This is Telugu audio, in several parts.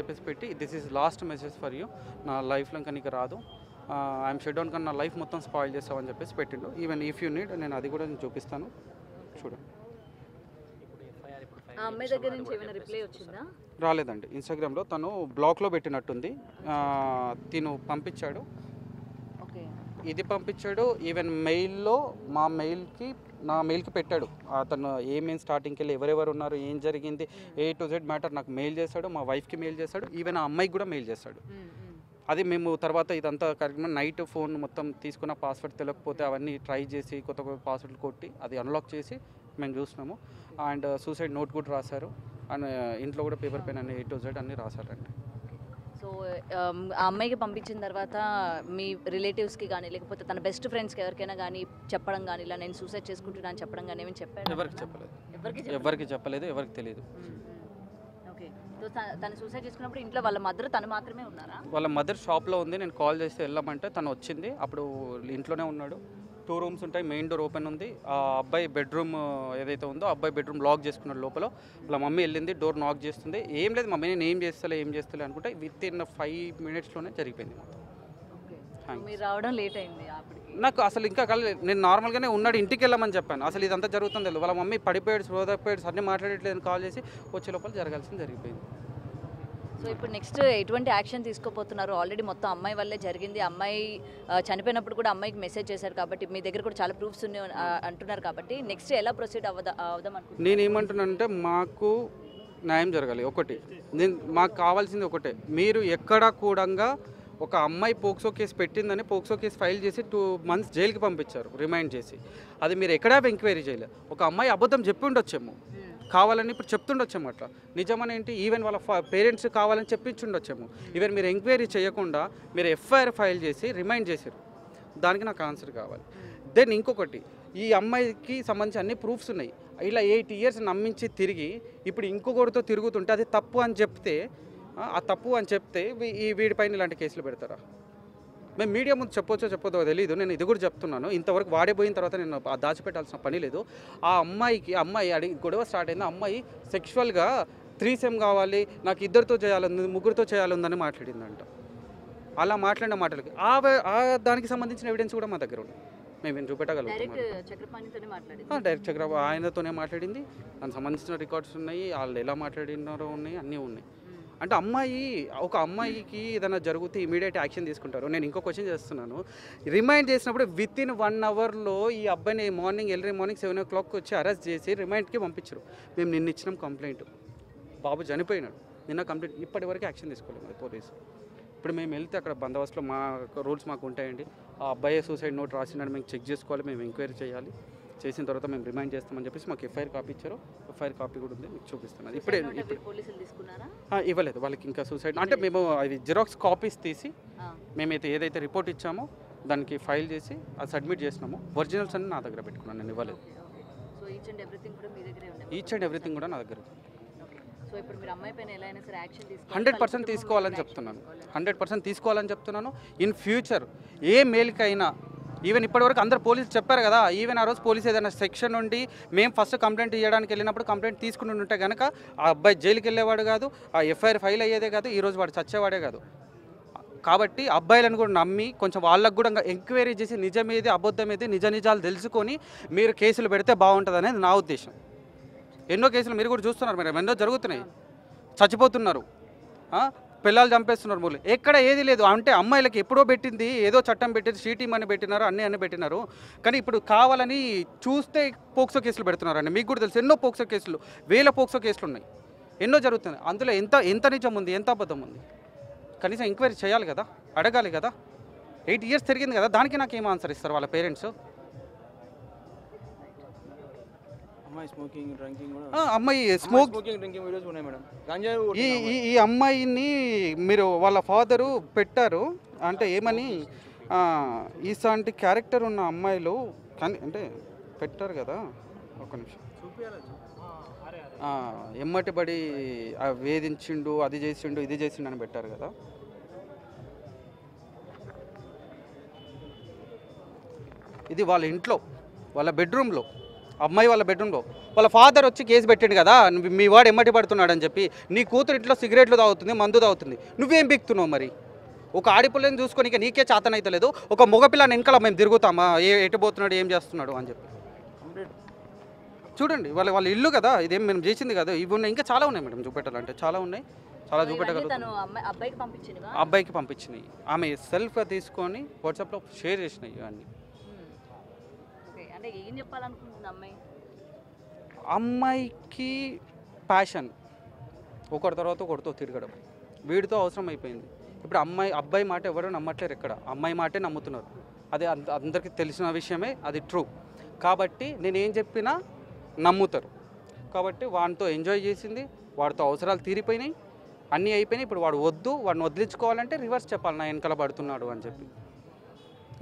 చెప్పేసి పెట్టి this is lost message for you, నా లైఫ్లో ఇంకా నీకు రాదు, ఐఎమ్ షట్ డౌన్ కానీ నా లైఫ్ మొత్తం స్పాయిల్ చేస్తామని చెప్పేసి పెట్టిండు. ఈవెన్ ఇఫ్ యూ నీడ్ నేను అది కూడా నేను చూపిస్తాను చూడండి. ఆ అమ్మాయి దగ్గర నుంచి ఏమైనా రిప్లై వచ్చిందా? రాలేదండి. ఇన్స్టాగ్రామ్లో తను బ్లాక్లో పెట్టినట్టుంది. తిను పంపించాడు, ఇది పంపించాడు. ఈవెన్ మెయిల్లో నా మెయిల్కి పెట్టాడు. అతను ఏమేమి స్టార్టింగ్కి వెళ్ళి ఎవరెవరు ఉన్నారు, ఏం జరిగింది, A to Z మ్యాటర్ నాకు మెయిల్ చేశాడు, మా వైఫ్కి మెయిల్ చేశాడు, ఈవెన్ ఆ అమ్మాయికి కూడా మెయిల్ చేశాడు. అది మేము తర్వాత ఇదంతా కరెక్ట్గా నైట్ ఫోన్ మొత్తం తీసుకున్న పాస్వర్డ్ తెలియకపోతే అవన్నీ ట్రై చేసి కొత్త పాస్వర్డ్లు కొట్టి అది అన్లాక్ చేసి మేము చూసినాము. అండ్ సూసైడ్ నోట్ కూడా రాశారు. అండ్ ఇంట్లో కూడా పేపర్ పెన్ అన్ని A to Z అన్నీ రాశారండి. సో ఆ అమ్మాయికి పంపించిన తర్వాత మీ రిలేటివ్స్కి కానీ లేకపోతే తన బెస్ట్ ఫ్రెండ్స్కి ఎవరికైనా కానీ చెప్పడం కానీ ఇలా నేను సూసైడ్ చేసుకుంటున్నాను చెప్పడం కానీ ఏమైనా చెప్పారు? ఎవరికి చెప్పలేదు, ఎవరికి తెలియదు. ఓకే. సో తను సూసైడ్ చేసుకున్నప్పుడు ఇంట్లో వాళ్ళ మదర్ తను మాత్రమే ఉన్నారా? వాళ్ళ మదర్ షాప్లో ఉంది. నేను కాల్ చేస్తే వెళ్ళామంటే తను వచ్చింది. అప్పుడు ఇంట్లోనే ఉన్నాడు. 2 రూమ్స్ ఉంటాయి, మెయిన్ డోర్ ఓపెన్ ఉంది. ఆ అబ్బాయి బెడ్రూమ్ ఏదైతే ఉందో అబ్బాయి బెడ్రూమ్ లాక్ చేసుకున్నాడు లోపల. వాళ్ళ మమ్మీ వెళ్ళింది, డోర్ నాక్ చేస్తుంది. ఏం లేదు మమ్మీ నేను ఏం చేస్తలే అనుకుంటే విత్ ఇన్ 5 మినిట్స్లోనే జరిగిపోయింది మొత్తం. మీరు రావడం లేట్ అయింది అప్పటికి. నాకు అసలు ఇంకా నేను నార్మల్గానే ఉన్నాడు, ఇంటికి వెళ్ళమని చెప్పాను. అసలు ఇదంతా జరుగుతుంది తెలియదు. వాళ్ళ మమ్మీ పడిపోయాడు, స్లోదపోయాడు, అన్నీ మాట్లాడట్లేదు కాల్ చేసి వచ్చే లోపల జరగాల్సింది జరిగిపోయింది. సో ఇప్పుడు నెక్స్ట్ ఎటువంటి యాక్షన్ తీసుకోపోతున్నారు? ఆల్రెడీ మొత్తం అమ్మాయి వల్లే జరిగింది. అమ్మాయి చనిపోయినప్పుడు కూడా అమ్మాయికి మెసేజ్ చేశారు కాబట్టి మీ దగ్గర కూడా చాలా ప్రూఫ్స్ ఉన్నాయి అంటున్నారు కాబట్టి నెక్స్ట్ ఎలా ప్రొసీడ్ అవుదాం అనుకుంటున్నారు? నేను ఏమంటున్నానంటే మాకు న్యాయం జరగాలి. ఒకటి మాకు కావాల్సింది ఒకటే, మీరు ఎక్కడ కూడా ఒక అమ్మాయి పోక్సో కేసు పెట్టిందని పోక్సో కేసు ఫైల్ చేసి 2 months జైలుకి పంపించారు రిమైండ్ చేసి. అది మీరు ఎక్కడా ఎంక్వైరీ చేయలేదు. ఒక అమ్మాయి అబద్ధం చెప్పి ఉండొచ్చేమో, కావాలని ఇప్పుడు చెప్తుండొచ్చేమో అట్లా. నిజమని ఏంటి, ఈవెన్ వాళ్ళ పేరెంట్స్ కావాలని చెప్పించుండొచ్చేమో. ఈవెన్ మీరు ఎంక్వైరీ చేయకుండా మీరు FIR ఫైల్ చేసి రిమైండ్ చేశారు. దానికి నాకు ఆన్సర్ కావాలి. దెన్ ఇంకొకటి, ఈ అమ్మాయికి సంబంధించి అన్ని ప్రూఫ్స్ ఉన్నాయి. ఇలా 8 years నమ్మించి తిరిగి ఇప్పుడు ఇంకొకరితో తిరుగుతుంటే అది తప్పు అని చెప్తే, ఆ తప్పు అని చెప్తే వీడిపైన ఇలాంటి కేసులు పెడతారా? మేము మీడియా ముందు చెప్పొచ్చో చెప్పొద్దో తెలియదు. నేను ఇది కూడా చెప్తున్నాను, ఇంతవరకు వాడిపోయిన తర్వాత నేను దాచిపెట్టాల్సిన పని లేదు. ఆ అమ్మాయి గొడవ స్టార్ట్ అయింది. అమ్మాయి సెక్షువల్గా 3SM కావాలి, నాకు 2 చేయాలని 3 చేయాలని మాట్లాడిందంట. అలా మాట్లాడిన మాటలకి దానికి సంబంధించిన ఎవిడెన్స్ కూడా మా దగ్గర ఉంది, మేము చూపెట్టగలుగుతాం. డైరెక్ట్ చక్ర ఆయనతోనే మాట్లాడింది. దానికి సంబంధించిన రికార్డ్స్ ఉన్నాయి, వాళ్ళు ఎలా మాట్లాడినారో ఉన్నాయి, అన్నీ ఉన్నాయి. అంటే ఒక అమ్మాయికి ఏదైనా జరిగితే ఇమీడియట్ యాక్షన్ తీసుకుంటారు. నేను ఇంకో క్వశ్చన్ చేస్తున్నాను, రిమైండ్ చేసినప్పుడు విత్ ఇన్ 1 hourలో ఈ అబ్బాయిని ఎర్లీ మార్నింగ్ 7 o'clock వచ్చి అరెస్ట్ చేసి రిమైండ్కి పంపించారు. మేము నిన్న ఇచ్చినాం కంప్లైంట్, బాబు చనిపోయినాడు, నిన్న కంప్లైంట్, ఇప్పటి వరకు యాక్షన్ తీసుకోలేదు పోలీసు. ఇప్పుడు మేము వెళ్తే అక్కడ బందోబస్తులో మా రూల్స్ మాకు ఉంటాయండి. ఆ అబ్బాయి సూసైడ్ నోట్ రాసినాడు, మేము చెక్ చేసుకోవాలి, మేము ఎంక్వైరీ చేయాలి, చేసిన తర్వాత మేము రిమైండ్ చేస్తామని చెప్పేసి మాకు FIR కాపీ ఇచ్చారు. FIR కాపీ కూడా ఉంది, మీకు చూపిస్తున్నాను. ఇప్పుడు ఇవ్వలేదు వాళ్ళకి ఇంకా సూసైడ్ అంటే మేము అవి జిరాక్స్ కాపీస్ తీసి మేమైతే ఏదైతే రిపోర్ట్ ఇచ్చామో దానికి ఫైల్ చేసి అది సబ్మిట్ చేసినామో ఒరిజినల్స్ అన్ని నా దగ్గర పెట్టుకున్నాను, నేను ఇవ్వలేదు. ఈచ్ అండ్ ఎవ్రీథింగ్ కూడా నా దగ్గర. 100% తీసుకోవాలని చెప్తున్నాను, 100% తీసుకోవాలని చెప్తున్నాను. ఇన్ ఫ్యూచర్ ఏ మేల్కైనా, ఈవెన్ ఇప్పటివరకు అందరు పోలీసు చెప్పారు కదా, ఈవెన్ ఆ రోజు పోలీసు ఏదైనా సెక్షన్ నుండి మేము ఫస్ట్ కంప్లైంట్ ఇవ్వడానికి వెళ్ళినప్పుడు కంప్లైంట్ తీసుకుని ఉంటే కనుక ఆ అబ్బాయి జైలుకి వెళ్ళేవాడు కాదు, ఆ FIR ఫైల్ అయ్యేదే కాదు, ఈరోజు వాడు చచ్చేవాడే కాదు. కాబట్టి అబ్బాయిలను కూడా నమ్మి కొంచెం వాళ్ళకు కూడా ఎంక్వైరీ చేసి నిజమేది అబద్ధమేది నిజాలు తెలుసుకొని మీరు కేసులు పెడితే బాగుంటుంది అనేది నా ఉద్దేశం. ఎన్నో కేసులు మీరు కూడా చూస్తున్నారు, మీరు ఎన్నో జరుగుతున్నాయి, చచ్చిపోతున్నారు, పిల్లలు చంపేస్తున్నారు, మూలు ఎక్కడ ఏది లేదు. అంటే అమ్మాయిలకి ఎప్పుడో పెట్టింది, ఏదో చట్టం పెట్టేది, షీటీమ్ అని పెట్టినారు, అన్నీ పెట్టినారు. కానీ ఇప్పుడు కావాలని చూస్తే పోక్సో కేసులు పెడుతున్నారండి. మీకు కూడా తెలుసు ఎన్నో పోక్సో కేసులు, 1000 పోక్సో కేసులు ఉన్నాయి, ఎన్నో జరుగుతున్నాయి. అందులో ఎంత నిజం ఉంది, ఎంత అబద్ధం ఉంది, కనీసం ఎంక్వైరీ చేయాలి కదా, అడగాలి కదా. 8 years తిరిగింది కదా, దానికి నాకు ఏం ఆన్సర్ ఇస్తారు వాళ్ళ పేరెంట్స్? అమ్మాయి ఈ అమ్మాయిని మీరు వాళ్ళ ఫాదరు పెట్టారు అంటే ఏమని, ఈసాంటి క్యారెక్టర్ ఉన్న అమ్మాయిలు కానీ అంటే పెట్టారు కదా. ఒక నిమిషం, ఎమ్మటిబడి వేధించిండు, అది చేసిండు, ఇది చేసిండు అని పెట్టారు కదా. ఇది వాళ్ళ ఇంట్లో, వాళ్ళ బెడ్రూమ్లో అమ్మాయి వాళ్ళ బెడ్రూమ్లో వాళ్ళ ఫాదర్ వచ్చి కేసు పెట్టిండు కదా మీ వాడు ఎమ్మటి పడుతున్నాడు అని చెప్పి, నీ కూతురు ఇంట్లో సిగరెట్లు తాగుతుంది, మందు తాగుతుంది, నువ్వేం బిక్తున్నావు మరి? ఒక ఆడిపిల్లని చూసుకొని ఇక నీకే చేతనైతే లేదు, ఒక మగపిల్లని వెనకాల మేము తిరుగుతామా ఎటు పోతున్నాడు ఏం చేస్తున్నాడు అని చెప్పి. చూడండి వాళ్ళ ఇల్లు కదా, ఇదేం మేము చేసింది కదా, ఇవి ఉన్నాయి, ఇంకా చాలా ఉన్నాయి మేడం చూపెట్టాలంటే, చాలా ఉన్నాయి, చాలా చూపెట్టగలుగుతాం. అబ్బాయికి పంపించినాయి, ఆమె సెల్ఫ్గా తీసుకొని వాట్సాప్లో షేర్ చేసినాయి ఇవన్నీ. అంటే ఏం చెప్పాలనుకుంటుంది అమ్మాయి? అమ్మాయికి ప్యాషన్, ఒకటి తర్వాత ఒకటితో తిరగడం వీడితో అవసరం అయిపోయింది. ఇప్పుడు అబ్బాయి మాట ఎవరు నమ్మట్లేరు, ఎక్కడ అమ్మాయి మాటే నమ్ముతున్నారు. అది అందరికీ తెలిసిన విషయమే, అది ట్రూ. కాబట్టి నేనేం చెప్పినా నమ్ముతారు. కాబట్టి వాడితో ఎంజాయ్ చేసింది, వాడితో అవసరాలు తీరిపోయినాయి, అన్నీ అయిపోయినాయి. ఇప్పుడు వాడు వద్దు, వాడిని వదిలించుకోవాలంటే రివర్స్ చెప్పాలి, నా వెనకాల పడుతున్నాడు అని చెప్పి.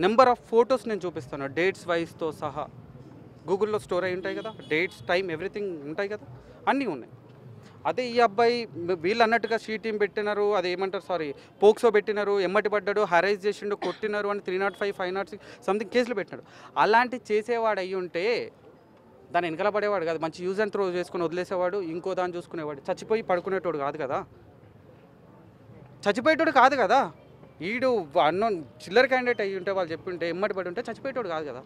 నెంబర్ ఆఫ్ ఫొటోస్ నేను చూపిస్తాను, డేట్స్ వైజ్తో సహా. గూగుల్లో స్టోర్ అయి ఉంటాయి కదా, డేట్స్, టైం, ఎవ్రీథింగ్ ఉంటాయి కదా, అన్నీ ఉన్నాయి. అదే ఈ అబ్బాయి వీళ్ళు అన్నట్టుగా టీం పెట్టినారు, అది ఏమంటారు, సారీ, పోక్సో పెట్టినారు, ఎమ్మటి పడ్డాడు, హరైజ్ చేసిండు, కొట్టినారు అని 305, 506 సంథింగ్ కేసులు పెట్టినాడు. అలాంటి చేసేవాడు అయ్యి ఉంటే దాన్ని వెనకాల పడేవాడు కాదు, మంచి యూజ్ అండ్ త్రో చేసుకుని వదిలేసేవాడు, ఇంకో దాన్ని చూసుకునేవాడు. చచ్చిపోయి పడుకునేటోడు కాదు కదా, చచ్చిపోయేటోడు కాదు కదా. ఈడు అన్నోన్ చిల్లర క్యాండిడేట్ అయ్యి ఉంటే, వాళ్ళు చెప్పి ఉంటే, ఎమ్మటి పడి ఉంటే చచ్చిపోయేటోడు కాదు కదా.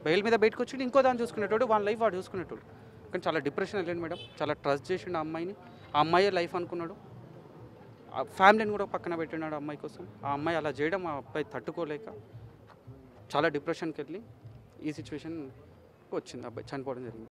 బయలు మీద బయటకు వచ్చి ఇంకో దాన్ని చూసుకునేటోడు, వాళ్ళ లైఫ్ వాడు చూసుకునేటోడు. కానీ చాలా డిప్రెషన్ వెళ్ళండి మేడం, చాలా ట్రస్ట్ చేసిండు ఆ అమ్మాయిని, ఆ అమ్మాయే లైఫ్ అనుకున్నాడు, ఆ ఫ్యామిలీని కూడా పక్కన పెట్టినాడు అమ్మాయి కోసం. ఆ అమ్మాయి అలా చేయడం ఆ అబ్బాయి తట్టుకోలేక చాలా డిప్రెషన్కి వెళ్ళి ఈ సిచ్యువేషన్ వచ్చింది, అబ్బాయి చనిపోవడం జరిగింది.